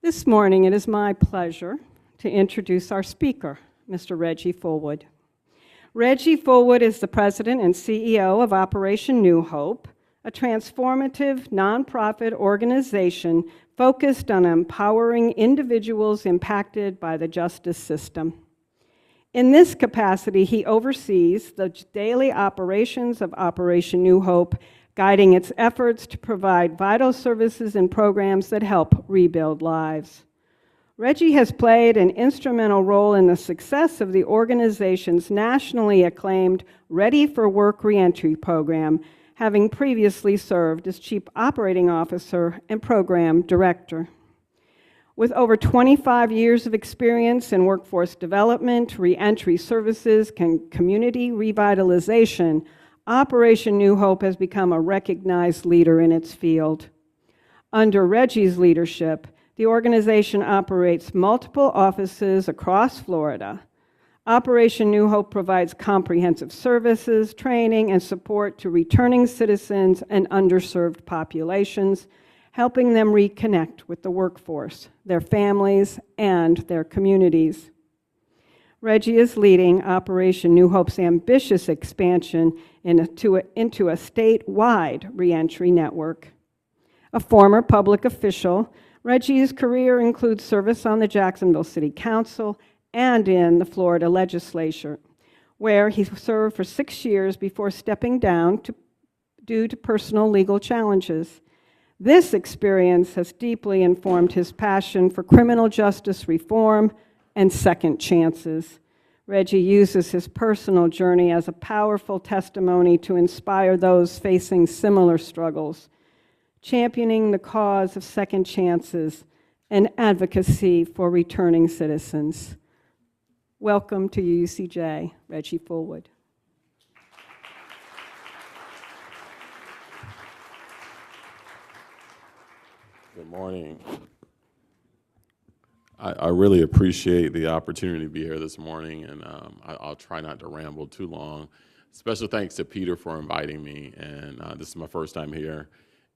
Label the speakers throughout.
Speaker 1: This morning, it is my pleasure to introduce our speaker, Mr. Reggie Fullwood. Reggie Fullwood is the president and CEO of Operation New Hope, a transformative nonprofit organization focused on empowering individuals impacted by the justice system. In this capacity, he oversees the daily operations of Operation New Hope, guiding its efforts to provide vital services and programs that help rebuild lives. Reggie has played an instrumental role in the success of the organization's nationally acclaimed Ready for Work reentry program, having previously served as Chief Operating Officer and Program Director. With over 25 years of experience in workforce development, reentry services, and community revitalization, Operation New Hope has become a recognized leader in its field. Under Reggie's leadership, the organization operates multiple offices across Florida. Operation New Hope provides comprehensive services, training, and support to returning citizens and underserved populations, helping them reconnect with the workforce, their families, and their communities. Reggie is leading Operation New Hope's ambitious expansion into a statewide reentry network. A former public official, Reggie's career includes service on the Jacksonville City Council and in the Florida legislature, where he served for 6 years before stepping down due to personal legal challenges. This experience has deeply informed his passion for criminal justice reform and second chances. Reggie uses his personal journey as a powerful testimony to inspire those facing similar struggles, championing the cause of second chances and advocacy for returning citizens. Welcome to UCJ, Reggie Fullwood.
Speaker 2: Good morning. I really appreciate the opportunity to be here this morning, and I'll try not to ramble too long. Special thanks to Peter for inviting me, and this is my first time here.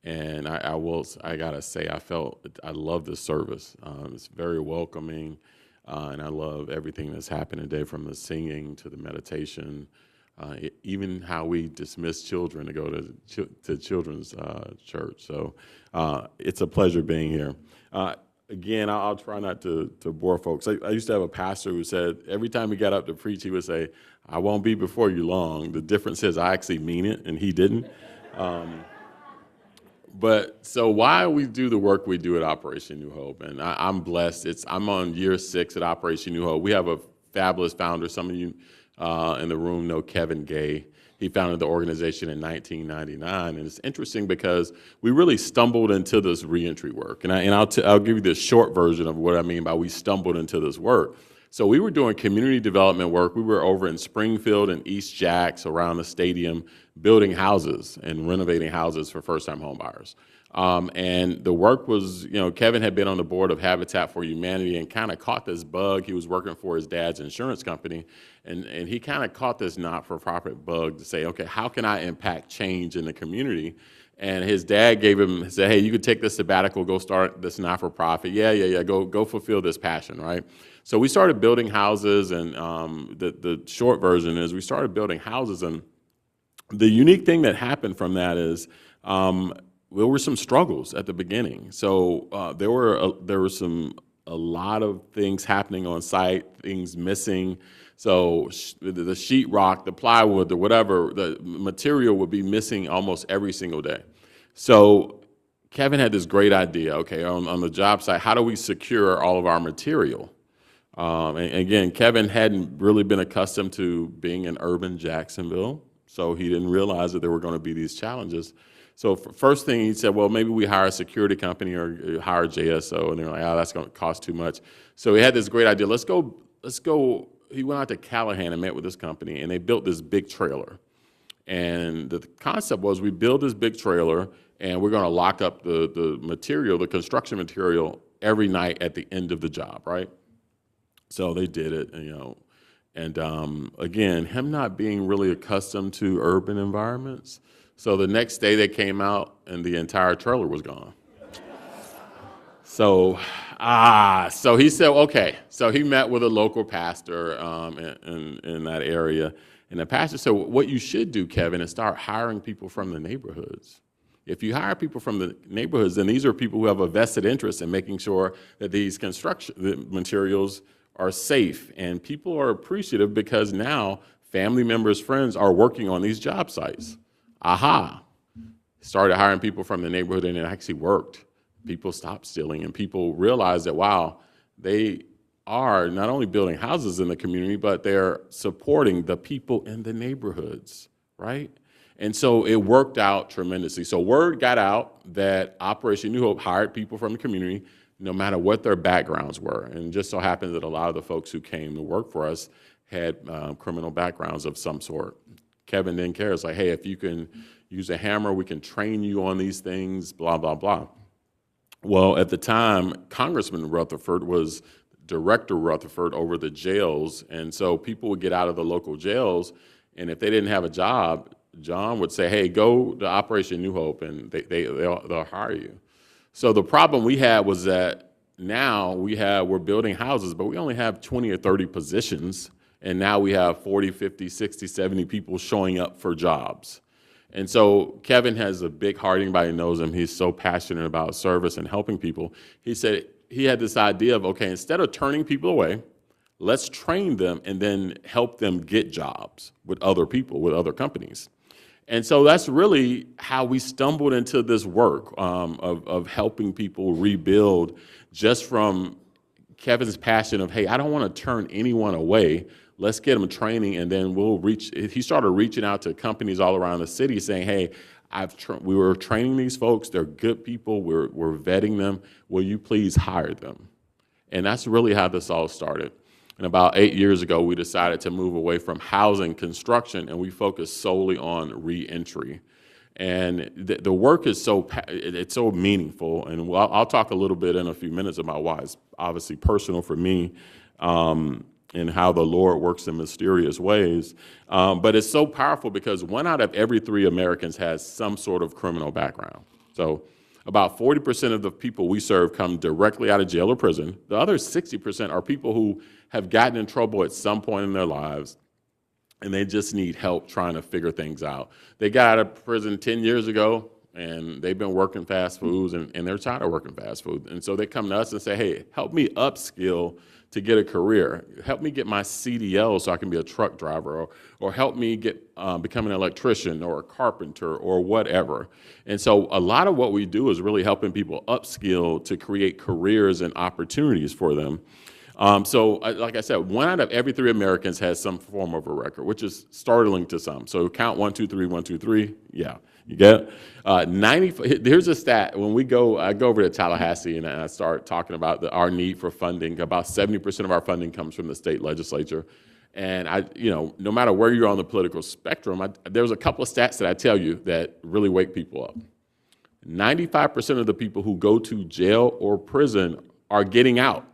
Speaker 2: And I gotta say, I love this service. It's very welcoming, and I love everything that's happened today, from the singing to the meditation, even how we dismiss children to go to children's church. So it's a pleasure being here. Again, I'll try not to bore folks. I used to have a pastor who said every time he got up to preach, he would say, "I won't be before you long." The difference is I actually mean it, and he didn't. But so why we do the work we do at Operation New Hope, and I'm blessed. I'm on year 6 at Operation New Hope. We have a fabulous founder. Some of you in the room know Kevin Gay. He founded the organization in 1999, and it's interesting because we really stumbled into this reentry work. And I'll give you the short version of what I mean by we stumbled into this work. So we were doing community development work. We were over in Springfield and East Jacks around the stadium building houses and renovating houses for first-time homebuyers. And the work was, Kevin had been on the board of Habitat for Humanity and kind of caught this bug. He was working for his dad's insurance company, and he kind of caught this not-for-profit bug to say, okay, how can I impact change in the community? And his dad said, hey, you could take this sabbatical, go start this not-for-profit. Yeah, go fulfill this passion, right? So we started building houses, and the short version is we started building houses, and the unique thing that happened from that is there were some struggles at the beginning. So there were a lot of things happening on site, things missing. So the sheetrock, the plywood, the whatever, the material would be missing almost every single day. So Kevin had this great idea, okay, on the job site, how do we secure all of our material? And again, Kevin hadn't really been accustomed to being in urban Jacksonville, so he didn't realize that there were going to be these challenges. So first thing he said, well, maybe we hire a security company or hire JSO, and they're like, oh, that's going to cost too much. So he had this great idea. Let's go. He went out to Callahan and met with this company, and they built this big trailer. And the concept was we build this big trailer, and we're going to lock up the material, the construction material, every night at the end of the job, right? So they did it, and again, him not being really accustomed to urban environments. So the next day they came out, and the entire trailer was gone. So he said, okay. So he met with a local pastor in that area. And the pastor said, what you should do, Kevin, is start hiring people from the neighborhoods. If you hire people from the neighborhoods, then these are people who have a vested interest in making sure that these construction materials are safe. And people are appreciative because now family members, friends are working on these job sites. Aha. Started hiring people from the neighborhood, and it actually worked. People stopped stealing, and people realized that, wow, they are not only building houses in the community, but they're supporting the people in the neighborhoods, right? And so it worked out tremendously. So word got out that Operation New Hope hired people from the community, no matter what their backgrounds were. And it just so happens that a lot of the folks who came to work for us had criminal backgrounds of some sort. Kevin didn't care. It's like, hey, if you can use a hammer, we can train you on these things, blah, blah, blah. Well, at the time, Congressman Rutherford was Director Rutherford over the jails, and so people would get out of the local jails, and if they didn't have a job, John would say, hey, go to Operation New Hope, and they'll hire you. So the problem we had was that now we're building houses, but we only have 20 or 30 positions, and now we have 40, 50, 60, 70 people showing up for jobs. And so Kevin has a big heart. Anybody knows him. He's so passionate about service and helping people. He said he had this idea of, okay, instead of turning people away, let's train them and then help them get jobs with other people, with other companies. And so that's really how we stumbled into this work of helping people rebuild, just from Kevin's passion of, hey, I don't want to turn anyone away. Let's get them training, and then we'll reach. He started reaching out to companies all around the city saying, hey, we were training these folks. They're good people. We're vetting them. Will you please hire them? And that's really how this all started. And about 8 years ago, we decided to move away from housing construction, and we focused solely on reentry. And the work is it's so meaningful. And I'll talk a little bit in a few minutes about why it's obviously personal for me. And how the Lord works in mysterious ways. But it's so powerful because 1 out of every 3 Americans has some sort of criminal background. So about 40% of the people we serve come directly out of jail or prison. The other 60% are people who have gotten in trouble at some point in their lives, and they just need help trying to figure things out. They got out of prison 10 years ago, and they've been working fast foods, and they're tired of working fast food. And so they come to us and say, hey, help me upskill to get a career. Help me get my CDL so I can be a truck driver, or help me get become an electrician or a carpenter or whatever. And so a lot of what we do is really helping people upskill to create careers and opportunities for them. So like I said, 1 out of every 3 Americans has some form of a record, which is startling to some. So count 1, 2, 3, 1, 2, 3. Yeah, you get it? Here's a stat. When I go over to Tallahassee and I start talking about our need for funding. About 70% of our funding comes from the state legislature. And no matter where you're on the political spectrum, there's a couple of stats that I tell you that really wake people up. 95% of the people who go to jail or prison are getting out.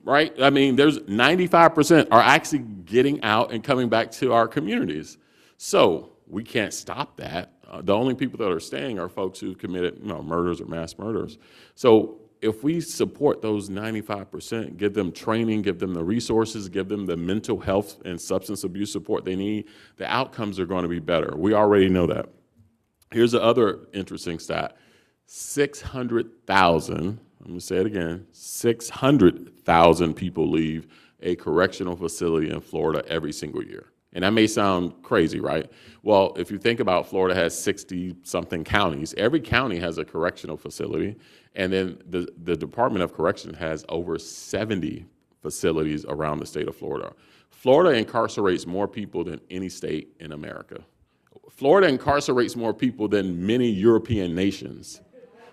Speaker 2: Right? I mean, there's 95% are actually getting out and coming back to our communities. So we can't stop that. The only people that are staying are folks who committed murders or mass murders. So if we support those 95%, give them training, give them the resources, give them the mental health and substance abuse support they need, the outcomes are going to be better. We already know that. Here's the other interesting stat. 600,000, I'm going to say it again, 600,000 people leave a correctional facility in Florida every single year. And that may sound crazy, right? Well, if you think about Florida has 60-something counties. Every county has a correctional facility. And then the Department of Correction has over 70 facilities around the state of Florida. Florida incarcerates more people than any state in America. Florida incarcerates more people than many European nations.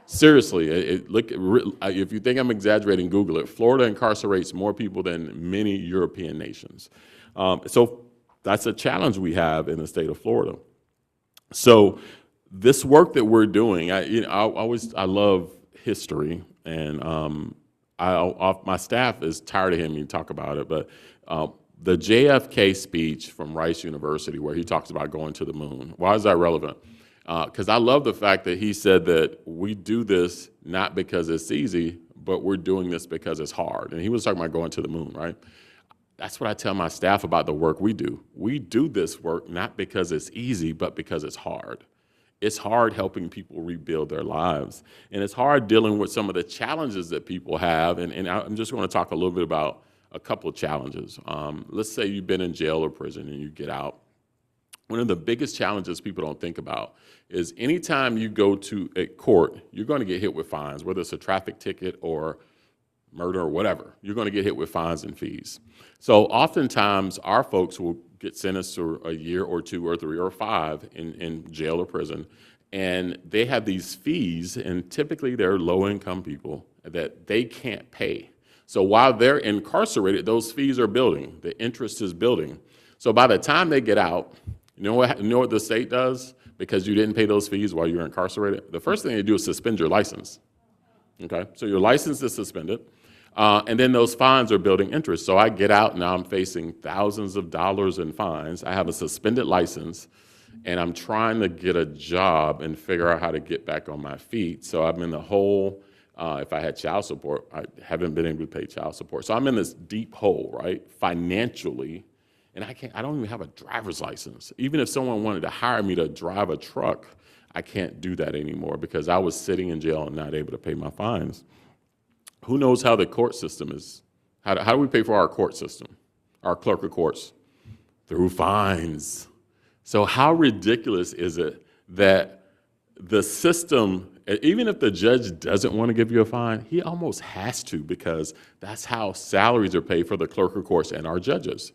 Speaker 2: Seriously, if you think I'm exaggerating, Google it. Florida incarcerates more people than many European nations. So that's a challenge we have in the state of Florida. So this work that we're doing, I love history, and my staff is tired of hearing me talk about it, but the JFK speech from Rice University, where he talks about going to the moon, why is that relevant? Because I love the fact that he said that we do this not because it's easy, but we're doing this because it's hard. And he was talking about going to the moon, right? That's what I tell my staff about the work we do. We do this work not because it's easy, but because it's hard. It's hard helping people rebuild their lives. And it's hard dealing with some of the challenges that people have. And I'm just going to talk a little bit about a couple of challenges. Let's say you've been in jail or prison and you get out. One of the biggest challenges people don't think about is anytime you go to a court, you're going to get hit with fines, whether it's a traffic ticket or murder or whatever. You're going to get hit with fines and fees. So oftentimes our folks will get sentenced to a year or 2 or 3 or 5 in jail or prison, and they have these fees, and typically they're low-income people that they can't pay. So while they're incarcerated, those fees are building. The interest is building. So by the time they get out, you know what the state does? Because you didn't pay those fees while you were incarcerated? The first thing they do is suspend your license. Okay, so your license is suspended, and then those fines are building interest. So I get out, now I'm facing thousands of dollars in fines. I have a suspended license, and I'm trying to get a job and figure out how to get back on my feet. So I'm in the hole. If I had child support, I haven't been able to pay child support. So I'm in this deep hole, right, financially. And I don't even have a driver's license. Even if someone wanted to hire me to drive a truck, I can't do that anymore because I was sitting in jail and not able to pay my fines. Who knows how the court system is? How do we pay for our court system, our clerk of courts? Through fines. So how ridiculous is it that the system, even if the judge doesn't want to give you a fine, he almost has to because that's how salaries are paid for the clerk of courts and our judges,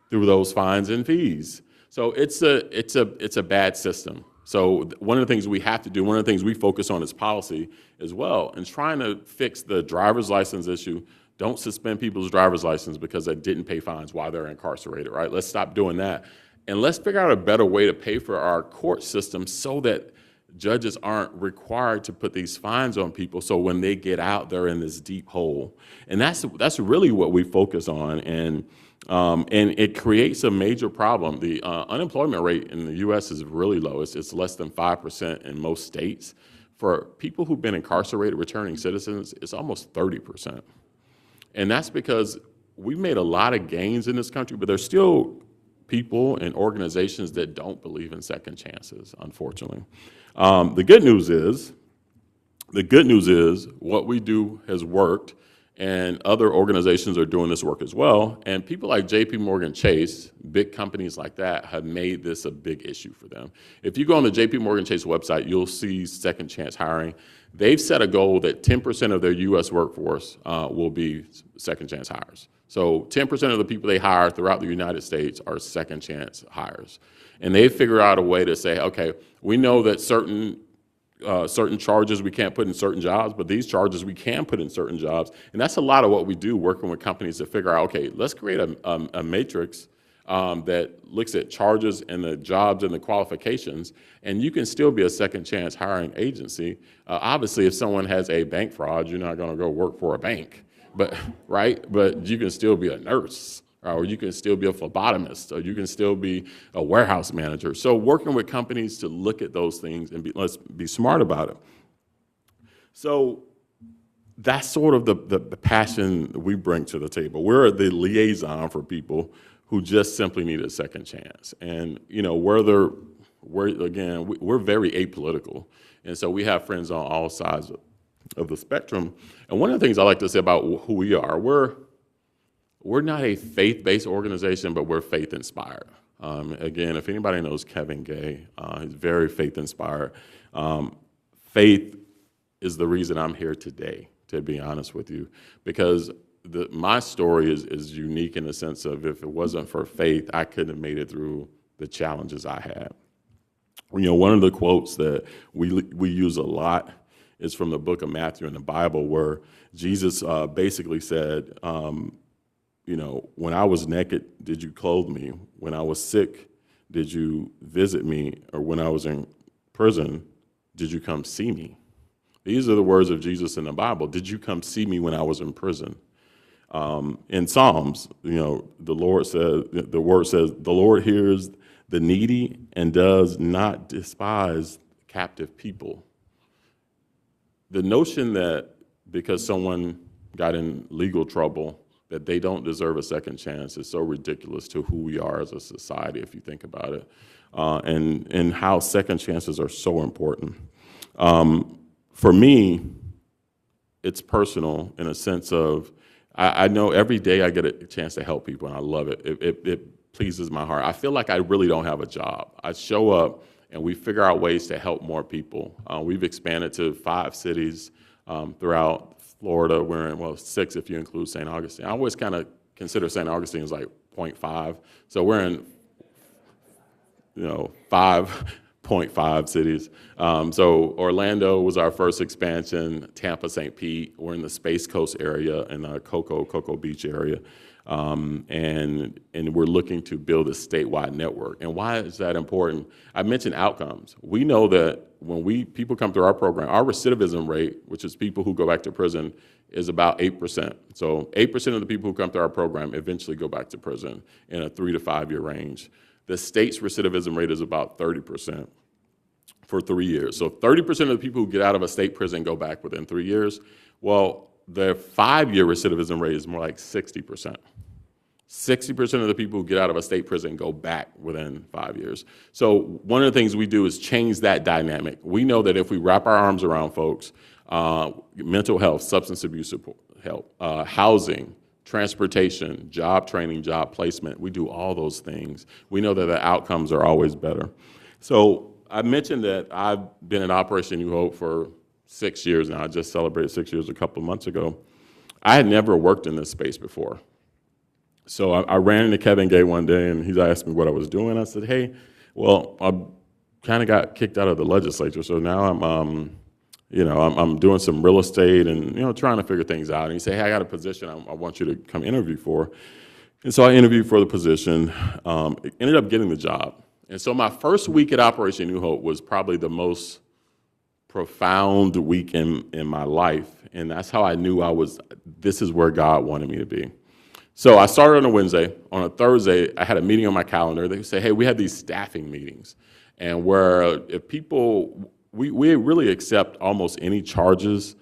Speaker 2: through those fines and fees. So it's a bad system. So one of the things we have to do, one of the things we focus on is policy as well, and trying to fix the driver's license issue. Don't suspend people's driver's license because they didn't pay fines while they're incarcerated, right? Let's stop doing that. And let's figure out a better way to pay for our court system so that judges aren't required to put these fines on people, so when they get out, they're in this deep hole. And that's really what we focus on, and it creates a major problem. The unemployment rate in the U.S. is really low. It's less than 5% in most states. For people who've been incarcerated, returning citizens, it's almost 30%. And that's because we've made a lot of gains in this country, but there's still people and organizations that don't believe in second chances, unfortunately. The good news is what we do has worked, and other organizations are doing this work as well. And people like JP Morgan Chase, big companies like that, have made this a big issue for them. If you go on the JP Morgan Chase website, you'll see second chance hiring. They've set a goal that 10% of their U.S. workforce will be second chance hires. So 10% of the people they hire throughout the United States are second chance hires. And they figure out a way to say, okay, we know that certain charges we can't put in certain jobs, but these charges we can put in certain jobs. And that's a lot of what we do, working with companies to figure out, okay, let's create a matrix that looks at charges and the jobs and the qualifications, and you can still be a second chance hiring agency. Obviously, if someone has a bank fraud, you're not going to go work for a bank, but right? But you can still be a nurse, or you can still be a phlebotomist, or you can still be a warehouse manager. So working with companies to look at those things and let's be smart about it. So that's sort of the passion we bring to the table. We're the liaison for people who just simply need a second chance. And, you know, we're very apolitical. And so we have friends on all sides of the spectrum. And one of the things I like to say about who we are, we're not a faith-based organization, but we're faith-inspired. Again, if anybody knows Kevin Gay, he's very faith-inspired. Faith is the reason I'm here today, to be honest with you, because my story is unique in the sense of if it wasn't for faith, I couldn't have made it through the challenges I had. You know, one of the quotes that we use a lot is from the book of Matthew in the Bible, where Jesus basically said, you know, when I was naked, did you clothe me? When I was sick, did you visit me? Or when I was in prison, did you come see me? These are the words of Jesus in the Bible. Did you come see me when I was in prison? In Psalms, you know, the word says, the Lord hears the needy and does not despise captive people. The notion that because someone got in legal trouble that they don't deserve a second chance is so ridiculous to who we are as a society, if you think about it, and how second chances are so important. For me, it's personal in a sense of, I know every day I get a chance to help people, and I love it. It pleases my heart. I feel like I really don't have a job. I show up, and we figure out ways to help more people. We've expanded to 5 cities throughout Florida. We're in, well, 6 if you include St. Augustine. I always kind of consider St. Augustine as like 0.5. So we're in, 5.5 cities. So Orlando was our first expansion, Tampa, St. Pete. We're in the Space Coast area in the Cocoa Beach area. And we're looking to build a statewide network. And why is that important? I mentioned outcomes. We know that when people come through our program, our recidivism rate, which is people who go back to prison, is about 8%. So 8% of the people who come through our program eventually go back to prison in a 3 to 5 year range. The state's recidivism rate is about 30% for 3 years. So 30% of the people who get out of a state prison go back within 3 years. Well, the 5-year recidivism rate is more like 60%. 60% of the people who get out of a state prison go back within 5 years. So one of the things we do is change that dynamic. We know that if we wrap our arms around folks, mental health, substance abuse support, help, housing, transportation, job training, job placement, we do all those things. We know that the outcomes are always better. So I mentioned that I've been in Operation New Hope for 6 years now. I just celebrated 6 years a couple of months ago. I had never worked in this space before. So I ran into Kevin Gay one day, and he asked me what I was doing. I said, hey, well, I kind of got kicked out of the legislature, so now I'm doing some real estate and, trying to figure things out. And he said, hey, I got a position I want you to come interview for. And so I interviewed for the position, ended up getting the job. And so my first week at Operation New Hope was probably the most profound week in my life. And that's how I knew this is where God wanted me to be. So I started on a Wednesday. On a Thursday, I had a meeting on my calendar. They say, hey, we had these staffing meetings. And where if people, we really accept almost any charges,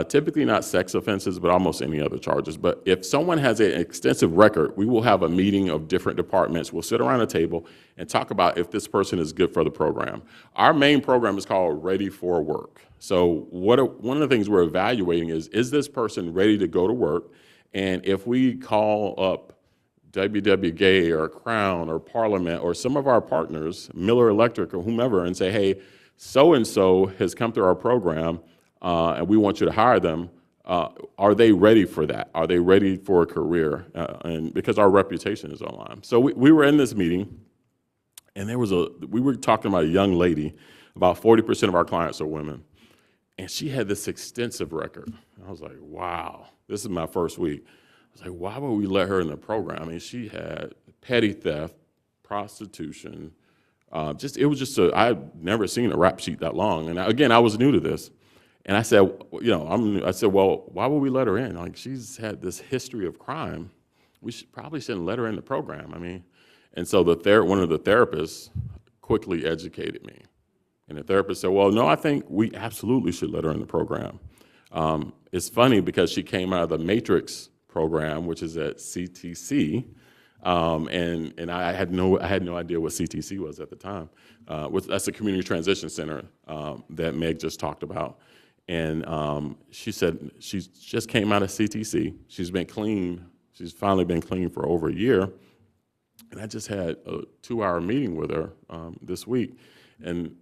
Speaker 2: typically not sex offenses, but almost any other charges. But if someone has an extensive record, we will have a meeting of different departments. We'll sit around a table and talk about if this person is good for the program. Our main program is called Ready for Work. So one of the things we're evaluating is this person ready to go to work? And if we call up WW Gay or Crown or Parliament or some of our partners, Miller Electric or whomever, and say, hey, so-and-so has come through our program, and we want you to hire them, are they ready for that? Are they ready for a career? And because our reputation is online. So we were in this meeting, and we were talking about a young lady. About 40% of our clients are women. And she had this extensive record. I was like, wow, this is my first week. I was like, why would we let her in the program? I mean, she had petty theft, prostitution. I'd never seen a rap sheet that long. And again, I was new to this. And I said, I said, well, why would we let her in? Like, she's had this history of crime. We probably shouldn't let her in the program. I mean, and so one of the therapists quickly educated me. And the therapist said, well, no, I think we absolutely should let her in the program. It's funny because she came out of the Matrix program, which is at CTC, and I had no idea what CTC was at the time. That's the Community Transition Center that Meg just talked about. And she said she just came out of CTC. She's been clean. She's finally been clean for over a year. And I just had a 2-hour meeting with her this week. And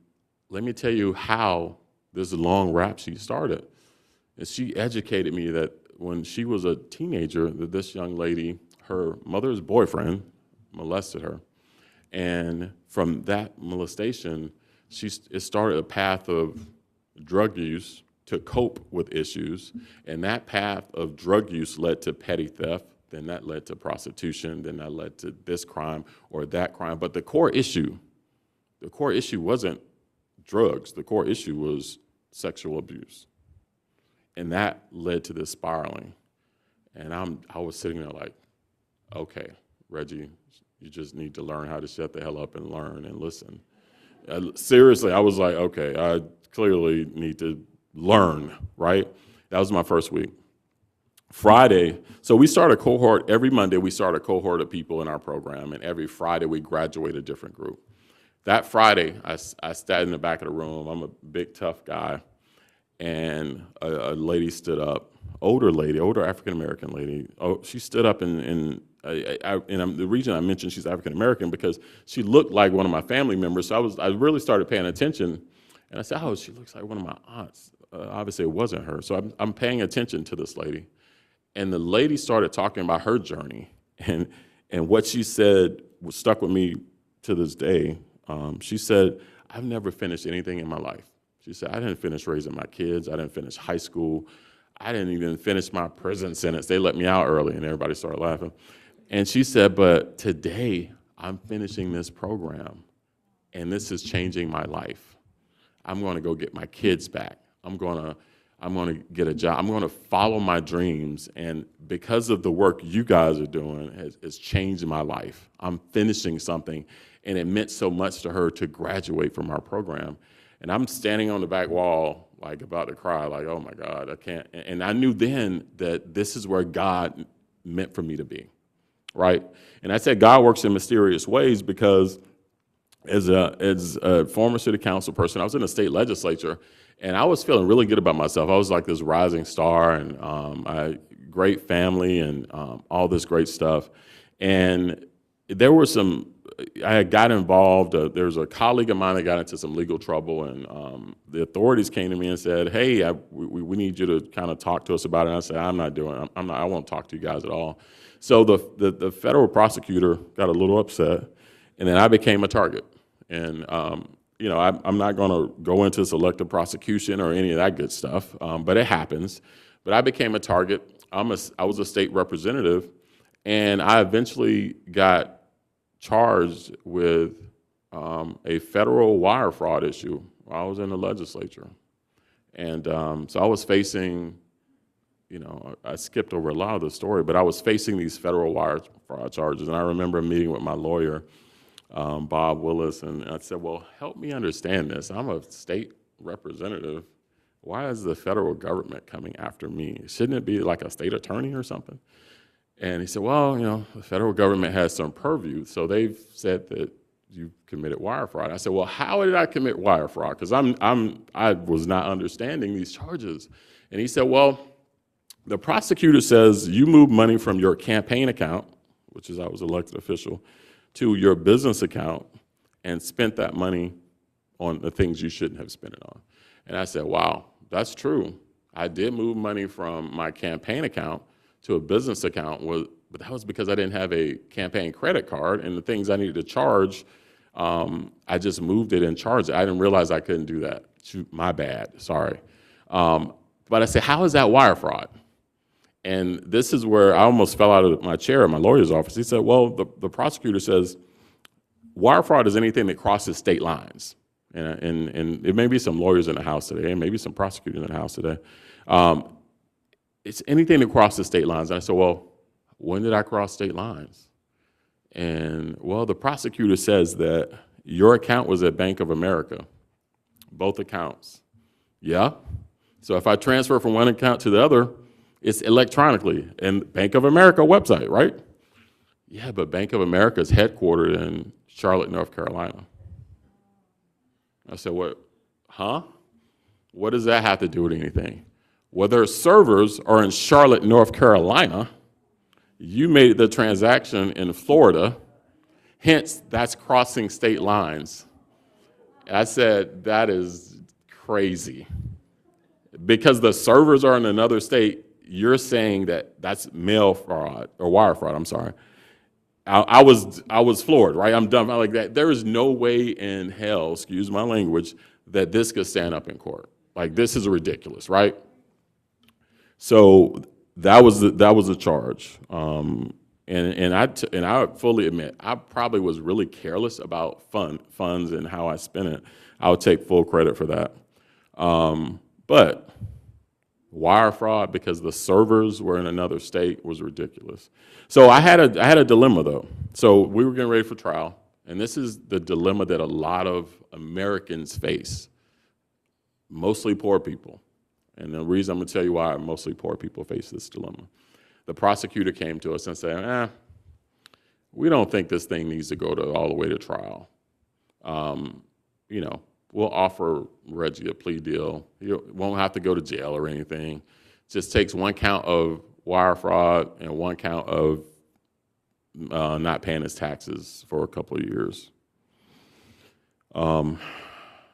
Speaker 2: let me tell you how this long rap sheet started. And she educated me that when she was a teenager, that this young lady, her mother's boyfriend, molested her. And from that molestation, it started a path of drug use to cope with issues. And that path of drug use led to petty theft. Then that led to prostitution. Then that led to this crime or that crime. But the core issue wasn't drugs. The core issue was sexual abuse. And that led to this spiraling. And I was sitting there like, okay, Reggie, you just need to learn how to shut the hell up and learn and listen. Seriously, I was like, okay, I clearly need to learn, right? That was my first week. Friday, so we start a cohort, every Monday we start a cohort of people in our program, and every Friday we graduate a different group. That Friday, I sat in the back of the room. I'm a big, tough guy, and a lady stood up, older African-American lady. Oh, she stood up, and the reason I mentioned she's African-American because she looked like one of my family members, so I really started paying attention, and I said, oh, she looks like one of my aunts. Obviously, it wasn't her, so I'm paying attention to this lady. And the lady started talking about her journey, and what she said stuck with me to this day. She said, I've never finished anything in my life. She said, I didn't finish raising my kids. I didn't finish high school. I didn't even finish my prison sentence. They let me out early, and everybody started laughing. And she said, but today I'm finishing this program, and this is changing my life. I'm going to go get my kids back. I'm going to get a job. I'm going to follow my dreams. And because of the work you guys are doing, has changed my life. I'm finishing something. And it meant so much to her to graduate from our program. And I'm standing on the back wall, like about to cry, like, oh my God, I can't. And I knew then that this is where God meant for me to be, right? And I said God works in mysterious ways because as a former city council person, I was in the state legislature, and I was feeling really good about myself. I was like this rising star, and I had great family and all this great stuff. And there were I had got involved. There was a colleague of mine that got into some legal trouble, and the authorities came to me and said, hey, we need you to kind of talk to us about it. And I said, I won't talk to you guys at all. So the federal prosecutor got a little upset, and then I became a target. And I'm not going to go into selective prosecution or any of that good stuff, but it happens. But I became a target. I was a state representative, and I eventually got charged with a federal wire fraud issue while I was in the legislature. And so I was facing, I skipped over a lot of the story, but I was facing these federal wire fraud charges. And I remember meeting with my lawyer, Bob Willis, and I said, well, help me understand this. I'm a state representative. Why is the federal government coming after me? Shouldn't it be like a state attorney or something? And he said, well, the federal government has some purview, so they've said that you committed wire fraud. I said, well, how did I commit wire fraud? Because I was not understanding these charges. And he said, well, the prosecutor says you moved money from your campaign account, which is I was elected official, to your business account and spent that money on the things you shouldn't have spent it on. And I said, wow, that's true. I did move money from my campaign account to a business account, but that was because I didn't have a campaign credit card, and the things I needed to charge, I just moved it and charged it. I didn't realize I couldn't do that. Shoot, my bad, sorry. But I said, how is that wire fraud? And this is where I almost fell out of my chair in my lawyer's office. He said, well, the prosecutor says wire fraud is anything that crosses state lines. And it may be some lawyers in the house today, and maybe some prosecutors in the house today. It's anything that crosses state lines. And I said, well, when did I cross state lines? And, well, the prosecutor says that your account was at Bank of America, both accounts. Yeah? So if I transfer from one account to the other, it's electronically, and Bank of America website, right? Yeah, but Bank of America is headquartered in Charlotte, North Carolina. I said, what? Huh? What does that have to do with anything? Well, their servers are in Charlotte, North Carolina. You made the transaction in Florida. Hence, that's crossing state lines. I said, that is crazy. Because the servers are in another state, you're saying that that's mail fraud, or wire fraud, I'm sorry. I was floored, right? I'm dumb like that. There is no way in hell, excuse my language, that this could stand up in court. Like, this is ridiculous, right? So that was a charge, and I fully admit I probably was really careless about funds and how I spent it. I would take full credit for that, but wire fraud because the servers were in another state was ridiculous. So I had a dilemma though. So we were getting ready for trial, And this is the dilemma that a lot of Americans face, mostly poor people. And the reason I'm going to tell you why mostly poor people face this dilemma. The prosecutor came to us and said, we don't think this thing needs to go all the way to trial. We'll offer Reggie a plea deal. He won't have to go to jail or anything. Just takes one count of wire fraud and one count of not paying his taxes for a couple of years.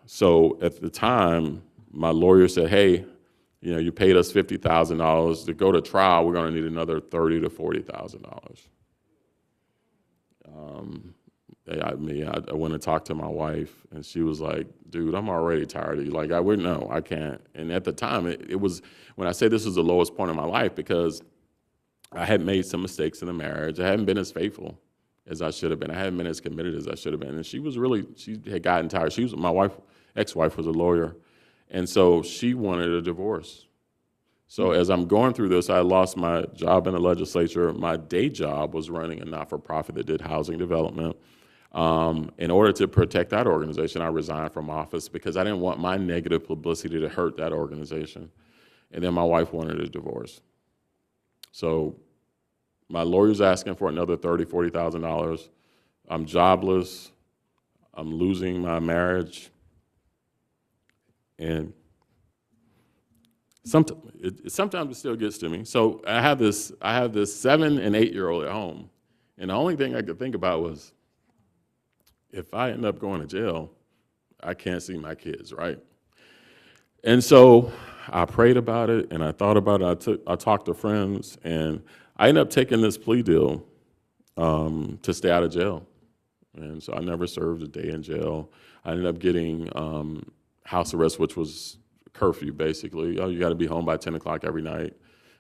Speaker 2: So at the time, my lawyer said, hey, you paid us $50,000 to go to trial. We're going to need another $30,000 to $40,000. I went and talked to my wife, and she was like, dude, I'm already tired of you. Like, I can't. And at the time, it was, when I say this was the lowest point of my life, because I had made some mistakes in the marriage. I hadn't been as faithful as I should have been. I hadn't been as committed as I should have been. And she had gotten tired. My ex-wife was a lawyer. And so she wanted a divorce. So as I'm going through this, I lost my job in the legislature. My day job was running a not-for-profit that did housing development. In order to protect that organization, I resigned from office because I didn't want my negative publicity to hurt that organization. And then my wife wanted a divorce. So my lawyer's asking for another $30,000, $40,000. I'm jobless. I'm losing my marriage. And sometimes it still gets to me. So I have this 7 and 8-year-old at home. And the only thing I could think about was, if I end up going to jail, I can't see my kids, right? And so I prayed about it, and I thought about it. I talked to friends, and I ended up taking this plea deal to stay out of jail. And so I never served a day in jail. I ended up getting house arrest, which was curfew, basically. Oh, you got to be home by 10 o'clock every night.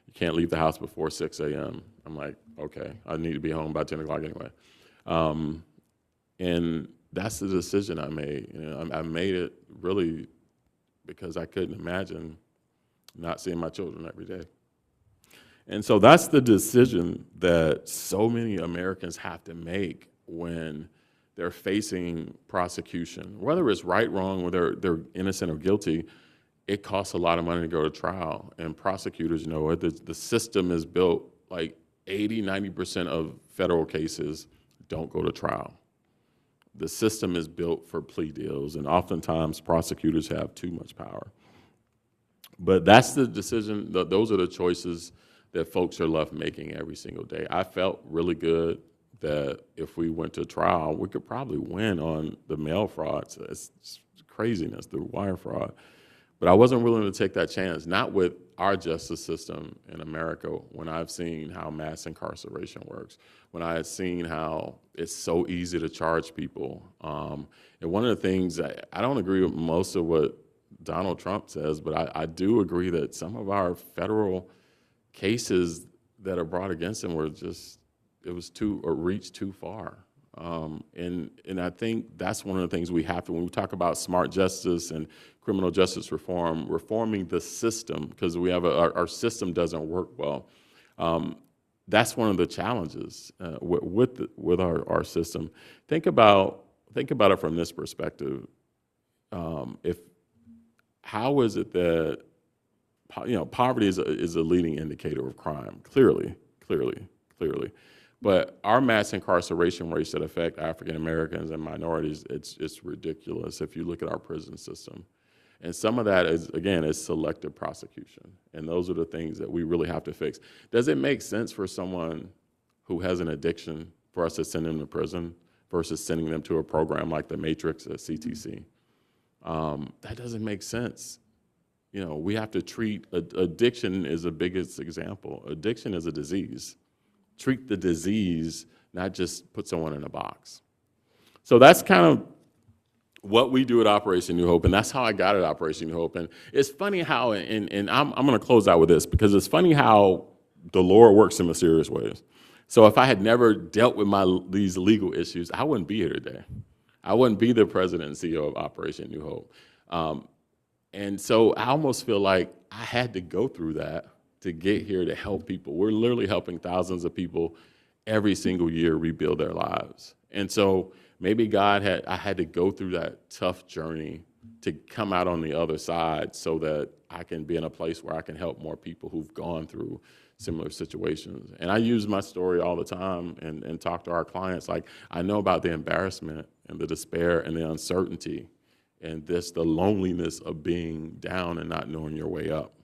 Speaker 2: You can't leave the house before 6 a.m. I'm like, okay, I need to be home by 10 o'clock anyway. And that's the decision I made. I made it really because I couldn't imagine not seeing my children every day. And so that's the decision that so many Americans have to make when they're facing prosecution. Whether it's right, wrong, whether they're innocent or guilty, it costs a lot of money to go to trial. And prosecutors know it. The system is built, like 80, 90% of federal cases don't go to trial. The system is built for plea deals, and oftentimes prosecutors have too much power. But that's the decision, those are the choices that folks are left making every single day. I felt really good that if we went to trial, we could probably win on the mail frauds. It's craziness, the wire fraud. But I wasn't willing to take that chance, not with our justice system in America, when I've seen how mass incarceration works, when I had seen how it's so easy to charge people. And one of the things, I don't agree with most of what Donald Trump says, but I do agree that some of our federal cases that are brought against him were just, it was reached too far. And I think that's one of the things we have to, when we talk about smart justice and criminal justice reform, reforming the system, because we have our system doesn't work well. That's one of the challenges with our system. Think about it from this perspective. How is it that poverty is a leading indicator of crime? Clearly. But our mass incarceration rates that affect African Americans and minorities, it's ridiculous if you look at our prison system. And some of that is selective prosecution. And those are the things that we really have to fix. Does it make sense for someone who has an addiction for us to send them to prison versus sending them to a program like the Matrix at CTC? That doesn't make sense. We have to treat, addiction is the biggest example. Addiction is a disease. Treat the disease, not just put someone in a box. So that's kind of what we do at Operation New Hope, and that's how I got at Operation New Hope. And it's funny how, and I'm going to close out with this, because it's funny how the Lord works in mysterious ways. So if I had never dealt with these legal issues, I wouldn't be here today. I wouldn't be the president and CEO of Operation New Hope. And so I almost feel like I had to go through that to get here to help people. We're literally helping thousands of people every single year rebuild their lives. And so maybe I had to go through that tough journey to come out on the other side so that I can be in a place where I can help more people who've gone through similar situations. And I use my story all the time and talk to our clients. Like, I know about the embarrassment and the despair and the uncertainty and the loneliness of being down and not knowing your way up.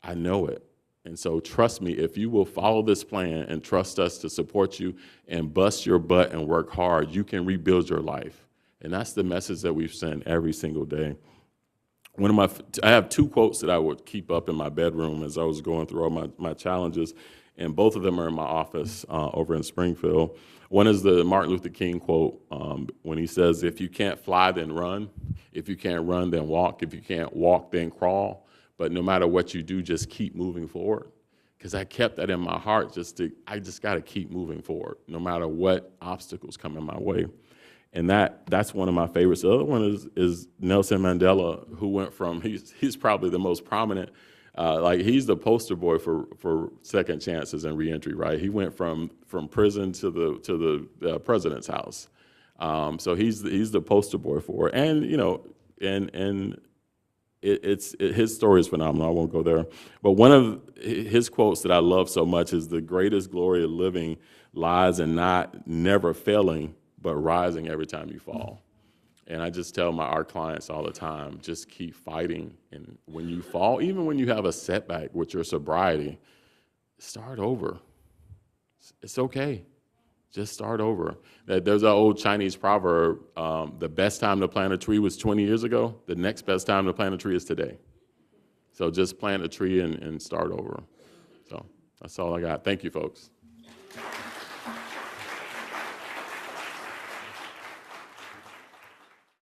Speaker 2: I know it. And so trust me, if you will follow this plan and trust us to support you and bust your butt and work hard, you can rebuild your life. And that's the message that we've sent every single day. I have 2 quotes that I would keep up in my bedroom as I was going through all my challenges, and both of them are in my office over in Springfield. One is the Martin Luther King quote when he says, "If you can't fly, then run. If you can't run, then walk. If you can't walk, then crawl. But no matter what you do, just keep moving forward." Because I kept that in my heart. I just got to keep moving forward, no matter what obstacles come in my way. And that's one of my favorites. The other one is Nelson Mandela, who went from he's probably the most prominent. He's the poster boy for second chances and reentry, right? He went from prison to the president's house. So he's the poster boy for it. And his story is phenomenal. I won't go there. But one of his quotes that I love so much is, "The greatest glory of living lies in never failing, but rising every time you fall." And I just tell our clients all the time, just keep fighting. And when you fall, even when you have a setback with your sobriety, start over. It's okay. Just start over. There's an old Chinese proverb, the best time to plant a tree was 20 years ago. The next best time to plant a tree is today. So just plant a tree and start over. So that's all I got. Thank you, folks.